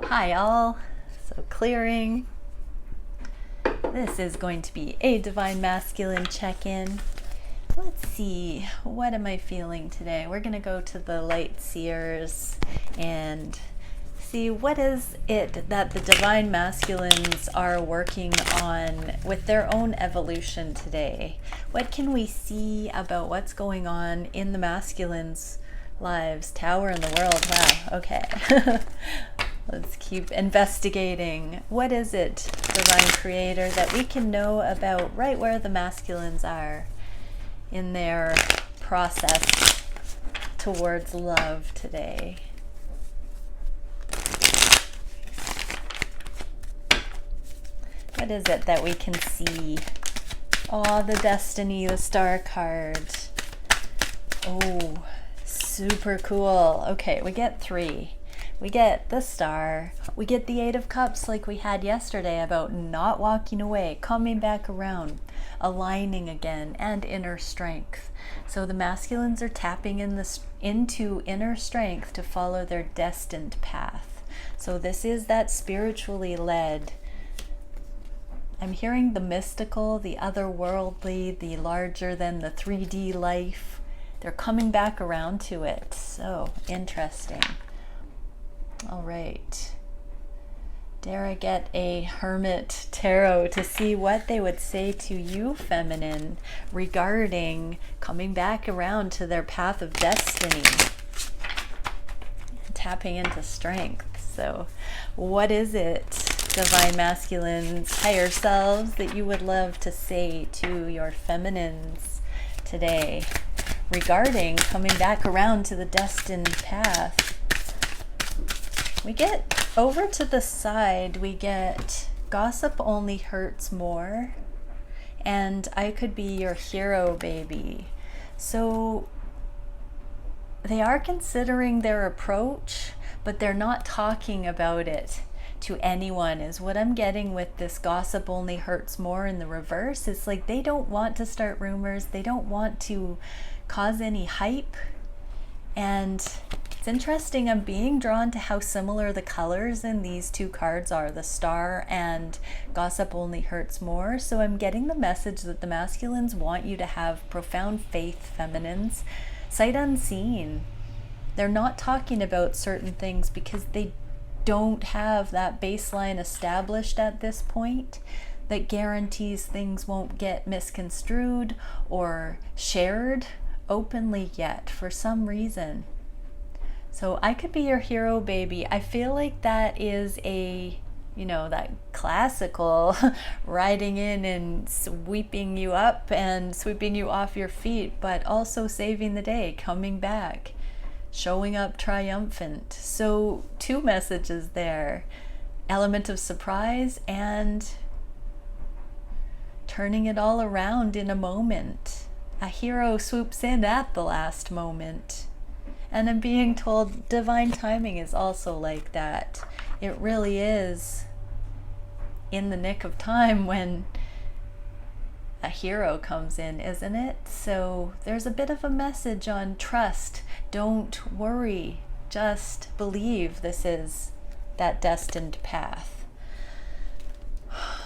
Hi all. So clearing. This is going to be a Divine Masculine check-in. Let's see, what am I feeling today? We're going to go to the light Seers and see what is it that the Divine Masculines are working on with their own evolution today. What can we see about what's going on in the masculines' lives? Tower in the world. Wow, okay. Let's keep investigating. What is it, Divine Creator, that we can know about right where the masculines are in their process towards love today? What is it that we can see? Oh, the Destiny, the Star card. Oh, super cool. Okay, we get 3. We get the Star, we get the 8 of Cups like we had yesterday about not walking away, coming back around, aligning again, and inner strength. So the masculines are tapping into inner strength to follow their destined path. So this is that spiritually led. I'm hearing the mystical, the otherworldly, the larger than the 3D life. They're coming back around to it. So interesting. All right. Dare I get a Hermit Tarot to see what they would say to you, feminine, regarding coming back around to their path of destiny, tapping into strength. So what is it, Divine Masculines, higher selves, that you would love to say to your feminines today regarding coming back around to the destined path? We get over to the side, we get gossip only hurts more, and I could be your hero, baby. So they are considering their approach, but they're not talking about it to anyone, is what I'm getting with this gossip only hurts more in the reverse. It's like they don't want to start rumors, they don't want to cause any hype. And it's interesting, I'm being drawn to how similar the colors in these two cards are, the Star and gossip only hurts more. So I'm getting the message that the masculines want you to have profound faith, feminines, sight unseen. They're not talking about certain things because they don't have that baseline established at this point that guarantees things won't get misconstrued or shared openly yet for some reason. So I could be your hero, baby. I feel like that is a, that classical riding in and sweeping you up and sweeping you off your feet, but also saving the day, coming back, showing up triumphant. So 2 messages there. Element of surprise and turning it all around in a moment. A hero swoops in at the last moment. And I'm being told divine timing is also like that. It really is in the nick of time when a hero comes in, isn't it? So there's a bit of a message on trust. Don't worry. Just believe this is that destined path.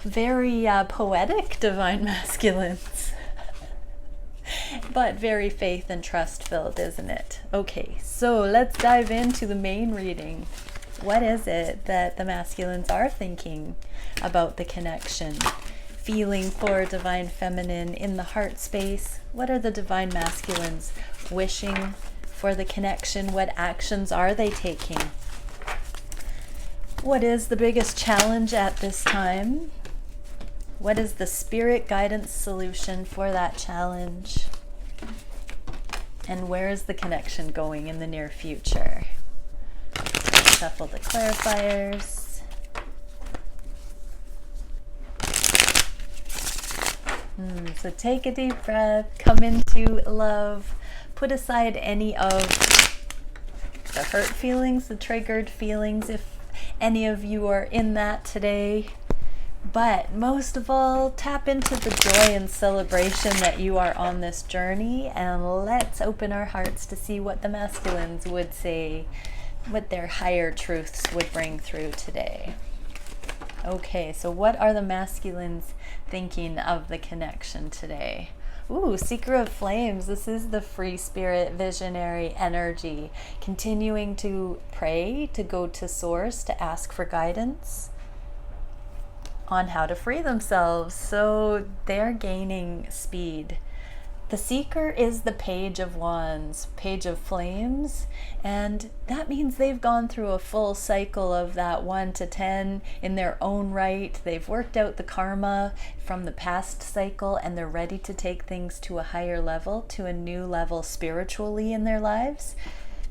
Very poetic, Divine Masculines. But very faith and trust filled, isn't it? Okay, so let's dive into the main reading. What is it that the masculines are thinking about the connection? Feeling for Divine Feminine in the heart space? What are the Divine Masculines wishing for the connection? What actions are they taking? What is the biggest challenge at this time? What is the spirit guidance solution for that challenge? And where is the connection going in the near future? Shuffle the clarifiers. So take a deep breath, come into love, put aside any of the hurt feelings, the triggered feelings, if any of you are in that today. But most of all, tap into the joy and celebration that you are on this journey, and let's open our hearts to see what the masculines would say what their higher truths would bring through today. Okay, so what are the masculines thinking of the connection today? Ooh, Seeker of Flames. This is the free spirit, visionary energy. Continuing to pray, to go to source, to ask for guidance on how to free themselves. So they're gaining speed. The Seeker is the Page of Wands, Page of Flames, and that means they've gone through a full cycle of that 1 to 10 in their own right. They've worked out the karma from the past cycle, and they're ready to take things to a higher level, to a new level spiritually in their lives.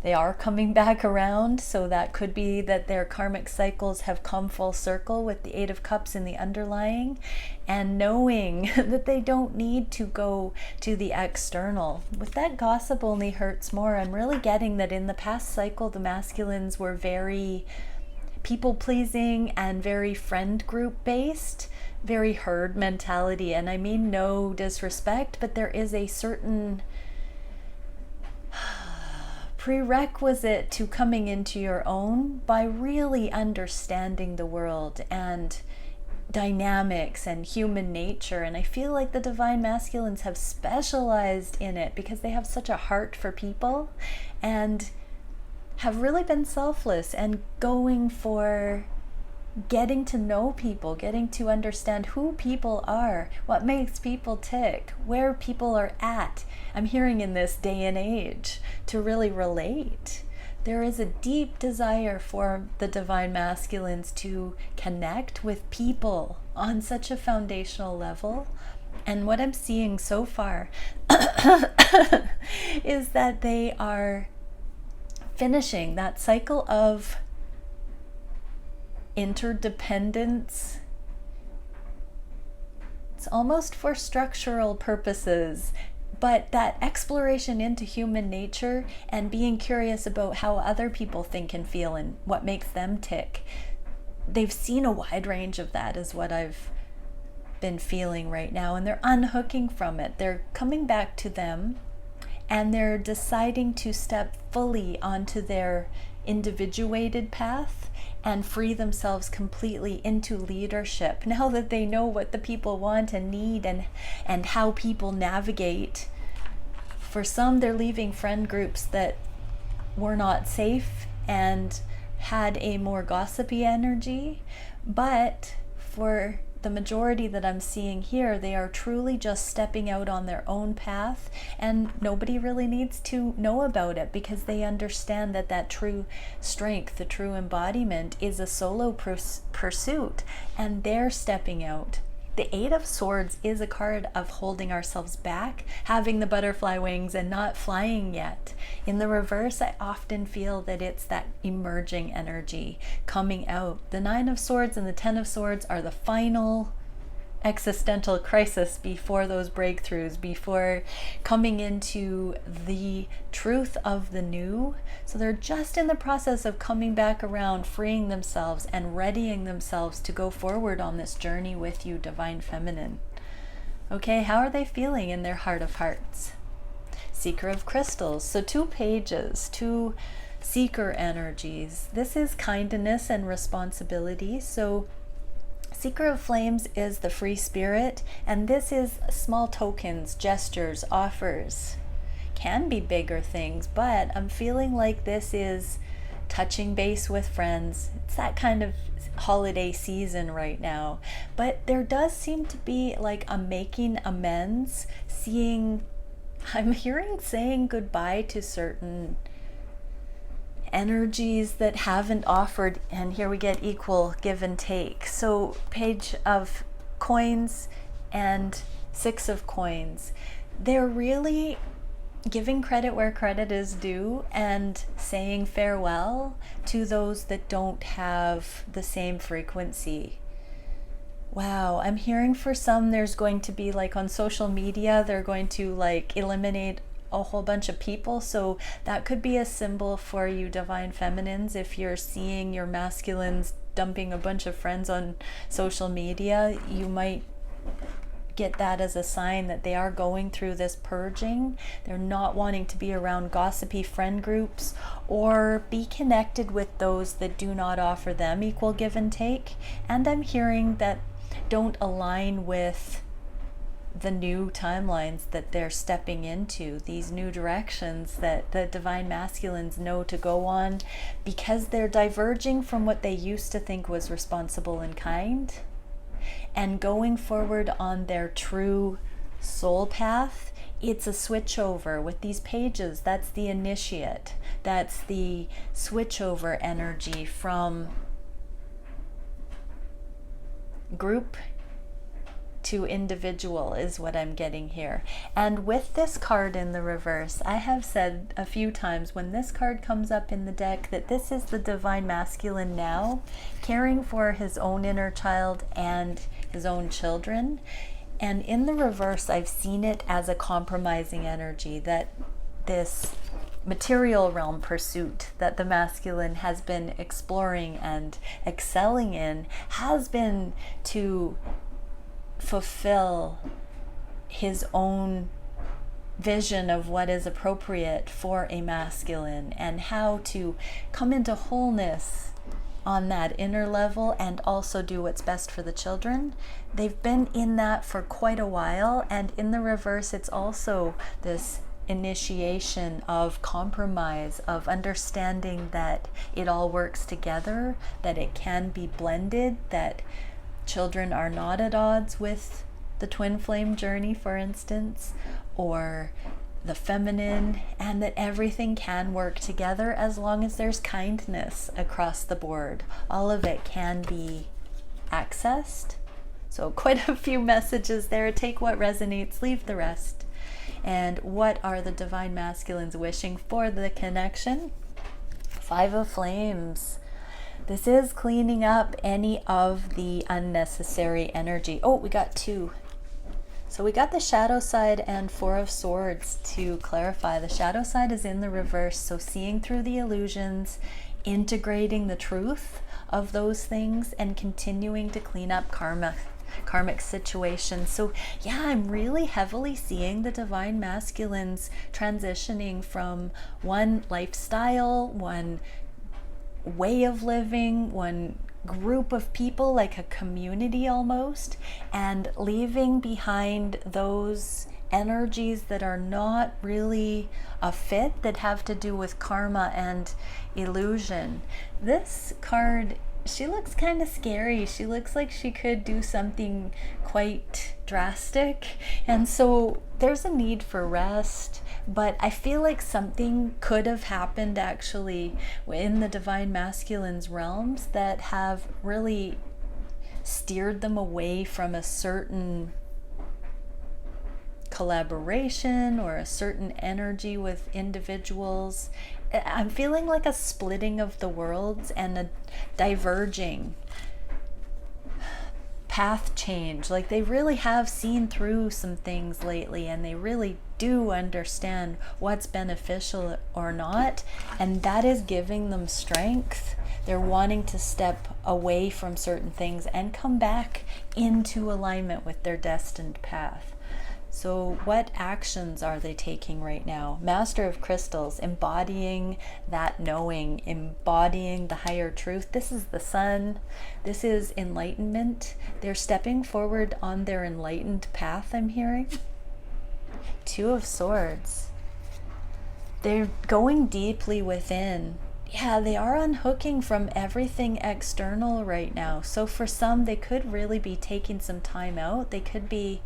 They are coming back around, so that could be that their karmic cycles have come full circle with the Eight of Cups in the underlying, and knowing that they don't need to go to the external. With that, gossip only hurts more. I'm really getting that in the past cycle, the masculines were very people-pleasing and very friend group based, very herd mentality. And I mean no disrespect, but there is a certain prerequisite to coming into your own by really understanding the world and dynamics and human nature. And I feel like the divine masculines have specialized in it because they have such a heart for people and have really been selfless and going for getting to know people, getting to understand who people are, what makes people tick, where people are at. I'm hearing in this day and age to really relate. There is a deep desire for the divine masculines to connect with people on such a foundational level. And what I'm seeing so far is that they are finishing that cycle of interdependence. It's almost for structural purposes, but that exploration into human nature and being curious about how other people think and feel and what makes them tick. They've seen a wide range of that is what I've been feeling right now, and they're unhooking from it. They're coming back to them, and they're deciding to step fully onto their individuated path and free themselves completely into leadership now that they know what the people want and need and how people navigate. For some, they're leaving friend groups that were not safe and had a more gossipy energy, but for the majority that I'm seeing here, they are truly just stepping out on their own path, and nobody really needs to know about it because they understand that that true strength, the true embodiment, is a solo pursuit, and they're stepping out. The Eight of Swords is a card of holding ourselves back, having the butterfly wings and not flying yet. In the reverse, I often feel that it's that emerging energy coming out. The Nine of Swords and the Ten of Swords are the final existential crisis before those breakthroughs, before coming into the truth of the new. So they're just in the process of coming back around, freeing themselves and readying themselves to go forward on this journey with you, Divine Feminine. Okay, how are they feeling in their heart of hearts? Seeker of Crystals. So 2 pages, 2 seeker energies. This is kindness and responsibility. So Seeker of Flames is the free spirit, and this is small tokens, gestures, offers. Can be bigger things, but I'm feeling like this is touching base with friends. It's that kind of holiday season right now. But there does seem to be like a making amends, I'm hearing saying goodbye to certain energies that haven't offered, and here we get equal give and take. So Page of Coins and 6 of Coins. They're really giving credit where credit is due and saying farewell to those that don't have the same frequency. Wow, I'm hearing for some there's going to be like on social media, they're going to like eliminate a whole bunch of people. So that could be a symbol for you, Divine Feminines, if you're seeing your masculines dumping a bunch of friends on social media. You might get that as a sign that they are going through this purging. They're not wanting to be around gossipy friend groups or be connected with those that do not offer them equal give and take. And I'm hearing that don't align with the new timelines that they're stepping into, these new directions that the divine masculines know to go on, because they're diverging from what they used to think was responsible and kind and going forward on their true soul path. It's a switchover with these pages. That's the initiate. That's the switchover energy from group to individual is what I'm getting here. And with this card in the reverse, I have said a few times when this card comes up in the deck that this is the divine masculine now, caring for his own inner child and his own children. And in the reverse, I've seen it as a compromising energy, that this material realm pursuit that the masculine has been exploring and excelling in has been to fulfill his own vision of what is appropriate for a masculine and how to come into wholeness on that inner level and also do what's best for the children. They've been in that for quite a while, and in the reverse it's also this initiation of compromise, of understanding that it all works together, that it can be blended, that children are not at odds with the twin flame journey, for instance, or the feminine, and that everything can work together as long as there's kindness across the board. All of it can be accessed. So quite a few messages there. Take what resonates, leave the rest. And what are the divine masculines wishing for the connection? Five of Flames. This is cleaning up any of the unnecessary energy. Oh, we got two. So we got the shadow side and Four of Swords to clarify. The shadow side is in the reverse, so seeing through the illusions, integrating the truth of those things, and continuing to clean up karmic situations. So yeah, I'm really heavily seeing the divine masculines transitioning from one lifestyle, one way of living, one group of people, like a community almost, and leaving behind those energies that are not really a fit, that have to do with karma and illusion. This card, she looks kind of scary. She looks like she could do something quite drastic, and so there's a need for rest. But I feel like something could have happened actually in the divine masculine's realms that have really steered them away from a certain collaboration or a certain energy with individuals. I'm feeling like a splitting of the worlds and a diverging path change. Like they really have seen through some things lately, and they really do understand what's beneficial or not, and that is giving them strength. They're wanting to step away from certain things and come back into alignment with their destined path. So what actions are they taking right now? Master of Crystals, embodying that knowing, embodying the higher truth. This is the sun. This is enlightenment. They're stepping forward on their enlightened path, I'm hearing. Two of Swords. They're going deeply within. Yeah, they are unhooking from everything external right now. So for some, they could really be taking some time out. They could be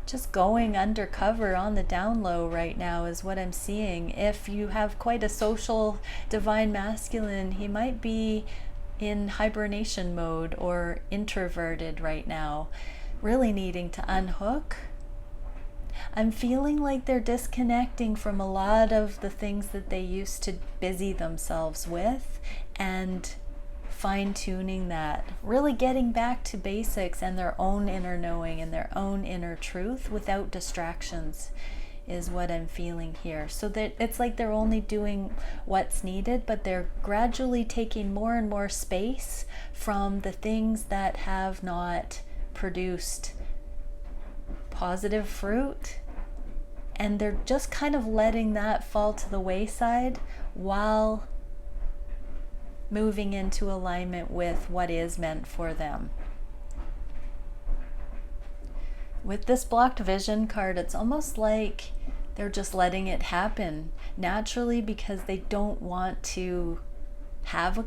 just going undercover on the down low right now is what I'm seeing. If you have quite a social divine masculine, he might be in hibernation mode or introverted right now, really needing to unhook. I'm feeling like they're disconnecting from a lot of the things that they used to busy themselves with and fine-tuning that, really getting back to basics and their own inner knowing and their own inner truth without distractions is what I'm feeling here. So that it's like they're only doing what's needed, but they're gradually taking more and more space from the things that have not produced positive fruit, and they're just kind of letting that fall to the wayside while moving into alignment with what is meant for them. With this blocked vision card, it's almost like they're just letting it happen naturally because they don't want to have a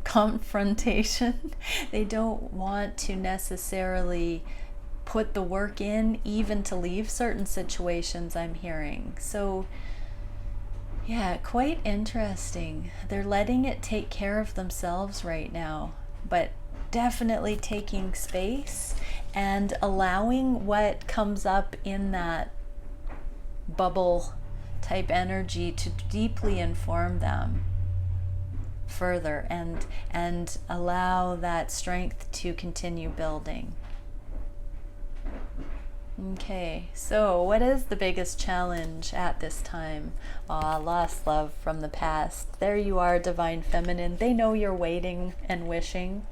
confrontation. They don't want to necessarily put the work in, even to leave certain situations, I'm hearing. So yeah, quite interesting. They're letting it take care of themselves right now, but definitely taking space and allowing what comes up in that bubble type energy to deeply inform them further and allow that strength to continue building. Okay, so what is the biggest challenge at this time? Lost love from the past. There you are, Divine Feminine. They know you're waiting and wishing,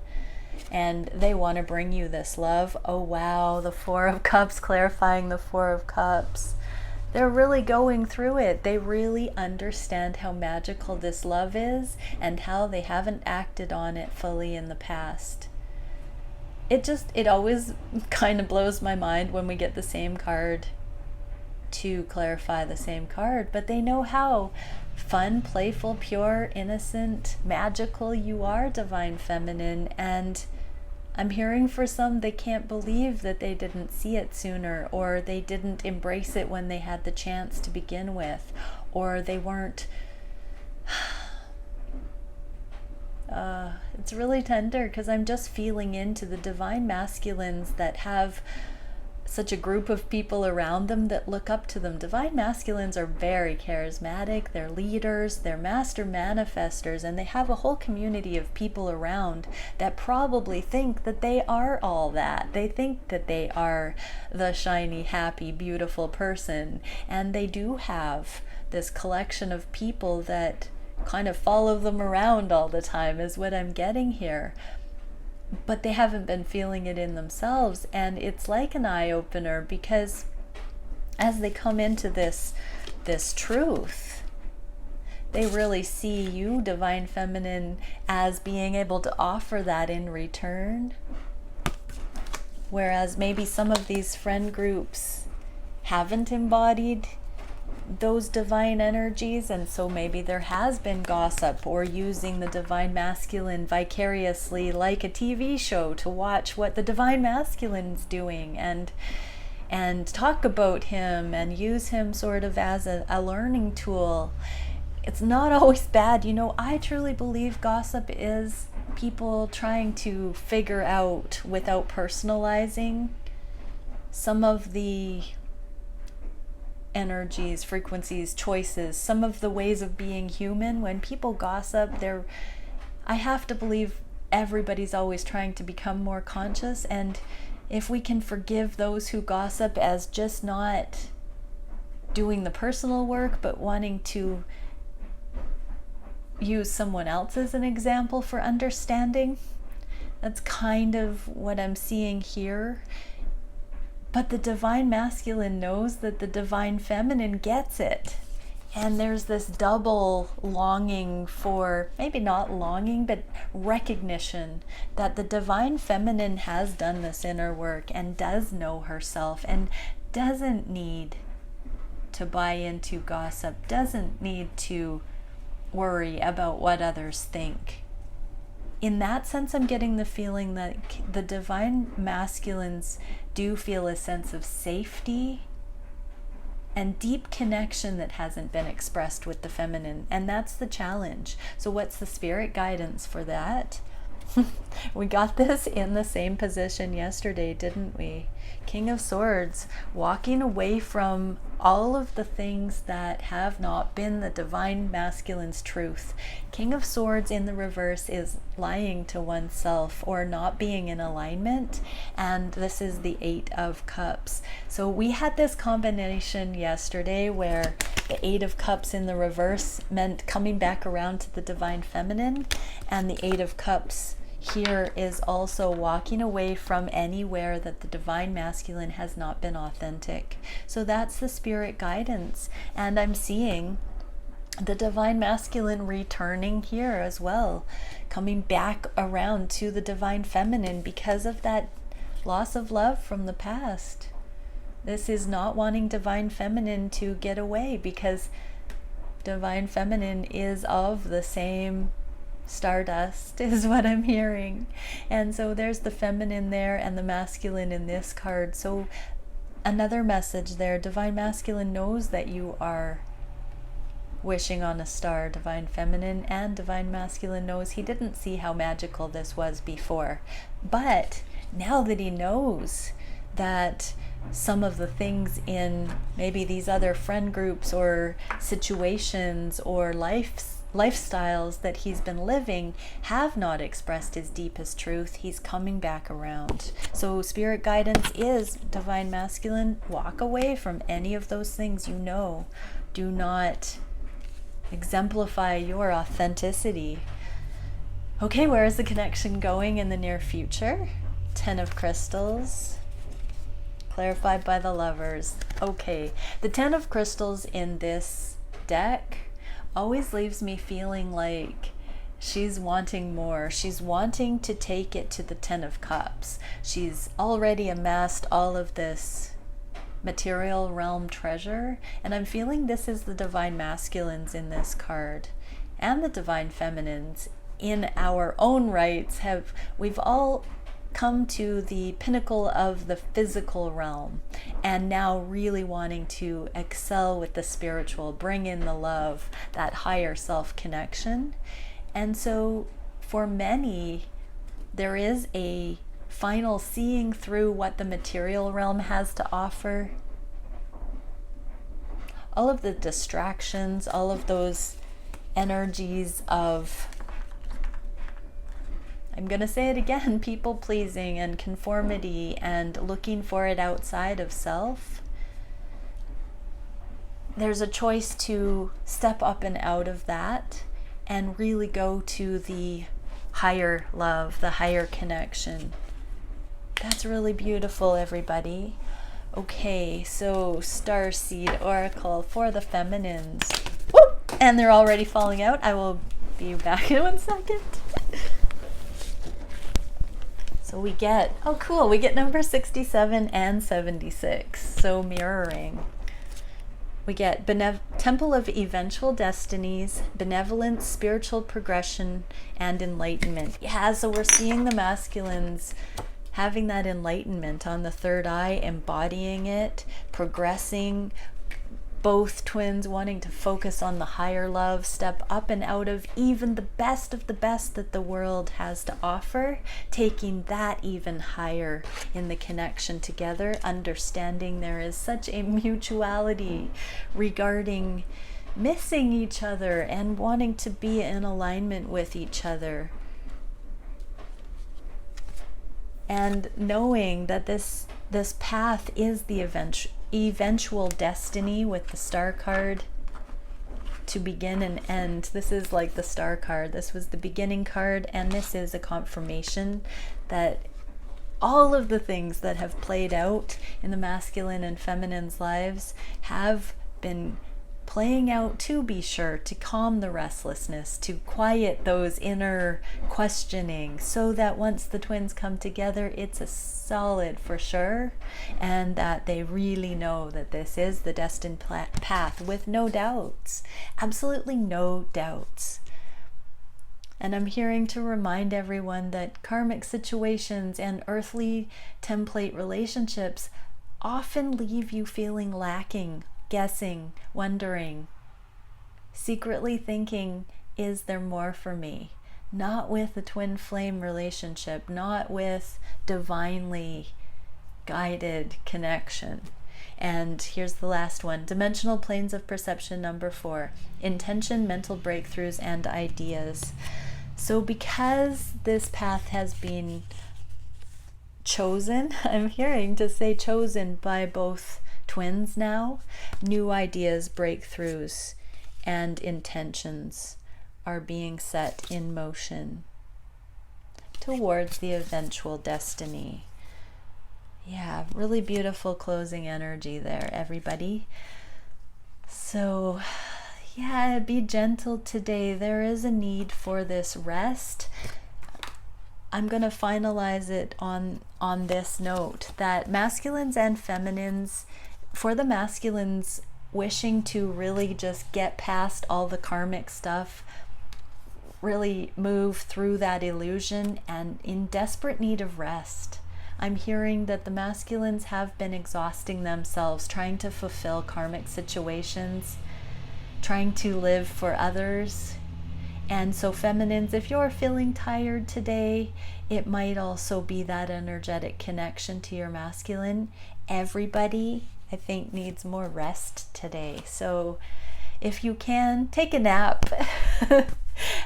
and they want to bring you this love. Oh wow, the Four of Cups, clarifying the Four of Cups. They're really going through it. They really understand how magical this love is and how they haven't acted on it fully in the past. It always kind of blows my mind when we get the same card to clarify the same card, but they know how fun, playful, pure, innocent, magical you are, Divine Feminine. And I'm hearing for some, they can't believe that they didn't see it sooner, or they didn't embrace it when they had the chance to begin with, or they weren't. It's really tender because I'm just feeling into the divine masculines that have such a group of people around them that look up to them. Divine masculines are very charismatic, they're leaders, they're master manifestors, and they have a whole community of people around that probably think that they are all that. They think that they are the shiny, happy, beautiful person, and they do have this collection of people that kind of follow them around all the time, is what I'm getting here. But they haven't been feeling it in themselves, and it's like an eye-opener, because as they come into this truth, they really see you, Divine Feminine, as being able to offer that in return. Whereas maybe some of these friend groups haven't embodied those divine energies, and so maybe there has been gossip or using the divine masculine vicariously, like a TV show, to watch what the divine masculine's doing and talk about him and use him sort of as a learning tool. It's not always bad. You know, I truly believe gossip is people trying to figure out, without personalizing, some of the energies, frequencies, choices, some of the ways of being human. When people gossip, I have to believe everybody's always trying to become more conscious, and if we can forgive those who gossip as just not doing the personal work but wanting to use someone else as an example for understanding, that's kind of what I'm seeing here. But the divine masculine knows that the divine feminine gets it. And there's this double longing for, maybe not longing, but recognition that the divine feminine has done this inner work and does know herself and doesn't need to buy into gossip, doesn't need to worry about what others think. In that sense, I'm getting the feeling that the divine masculines do feel a sense of safety and deep connection that hasn't been expressed with the feminine, and that's the challenge. So what's the spirit guidance for that? We got this in the same position yesterday, didn't we? King of Swords, walking away from all of the things that have not been the divine masculine's truth. King of Swords in the reverse is lying to oneself or not being in alignment, and this is the Eight of Cups. So we had this combination yesterday where the Eight of Cups in the reverse meant coming back around to the divine feminine, and the Eight of Cups here is also walking away from anywhere that the divine masculine has not been authentic. So that's the spirit guidance. And I'm seeing the divine masculine returning here as well, coming back around to the divine feminine because of that loss of love from the past. This is not wanting divine feminine to get away, because divine feminine is of the same stardust, is what I'm hearing. And so there's the feminine there and the masculine in this card. So another message there, divine masculine knows that you are wishing on a star. Divine feminine and divine masculine knows. He didn't see how magical this was before, but now that he knows that some of the things in maybe these other friend groups or situations or lifestyles that he's been living have not expressed his deepest truth, he's coming back around. So spirit guidance is, divine masculine, walk away from any of those things you know do not exemplify your authenticity. Okay, where is the connection going in the near future? 10 of Crystals, clarified by the Lovers. Okay, the 10 of Crystals in this deck always leaves me feeling like she's wanting more. She's wanting to take it to the 10 of Cups. She's already amassed all of this material realm treasure, and I'm feeling this is the divine masculines in this card and the divine feminines in our own rights. We've all come to the pinnacle of the physical realm and now really wanting to excel with the spiritual, bring in the love, that higher self connection. And so for many, there is a final seeing through what the material realm has to offer. All of the distractions, all of those energies of, I'm going to say it again, people pleasing and conformity and looking for it outside of self. There's a choice to step up and out of that and really go to the higher love, the higher connection. That's really beautiful, everybody. Okay, so Starseed Oracle for the feminines. Woo! And they're already falling out. I will be back in 1 second. So we get, oh cool, we get number 67 and 76. So mirroring. We get Temple of Eventual Destinies, Benevolence, Spiritual Progression, and Enlightenment. Yeah, so we're seeing the masculines having that enlightenment on the third eye, embodying it, progressing, both twins wanting to focus on the higher love, step up and out of even the best of the best that the world has to offer, taking that even higher in the connection together, understanding there is such a mutuality regarding missing each other and wanting to be in alignment with each other. And knowing that this path is the eventual destiny with the Star card to begin and end. This is like the Star card. This was the beginning card, and this is a confirmation that all of the things that have played out in the masculine and feminine's lives have been playing out, to be sure, to calm the restlessness, to quiet those inner questioning, so that once the twins come together, it's a solid for sure, and that they really know that this is the destined path with no doubts, absolutely no doubts. And I'm hearing to remind everyone that karmic situations and earthly template relationships often leave you feeling lacking, guessing, wondering, secretly thinking, is there more for me? Not with a twin flame relationship, not with divinely guided connection. And here's the last one, dimensional planes of perception, number 4, intention, mental breakthroughs, and ideas. So because this path has been chosen, I'm hearing to say chosen by both twins now, new ideas, breakthroughs, and intentions are being set in motion. towards the eventual destiny. Yeah, really beautiful closing energy there, everybody. So, yeah, be gentle today. There is a need for this rest. I'm going to finalize it on this note that masculines and feminines, for the masculines wishing to really just get past all the karmic stuff, really move through that illusion and in desperate need of rest. I'm hearing that the masculines have been exhausting themselves trying to fulfill karmic situations, trying to live for others. And so feminines, if you're feeling tired today, it might also be that energetic connection to your masculine. Everybody, I think, needs more rest today. So if you can, take a nap,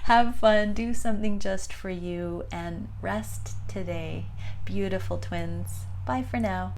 have fun, do something just for you, and rest today. Beautiful twins. Bye for now.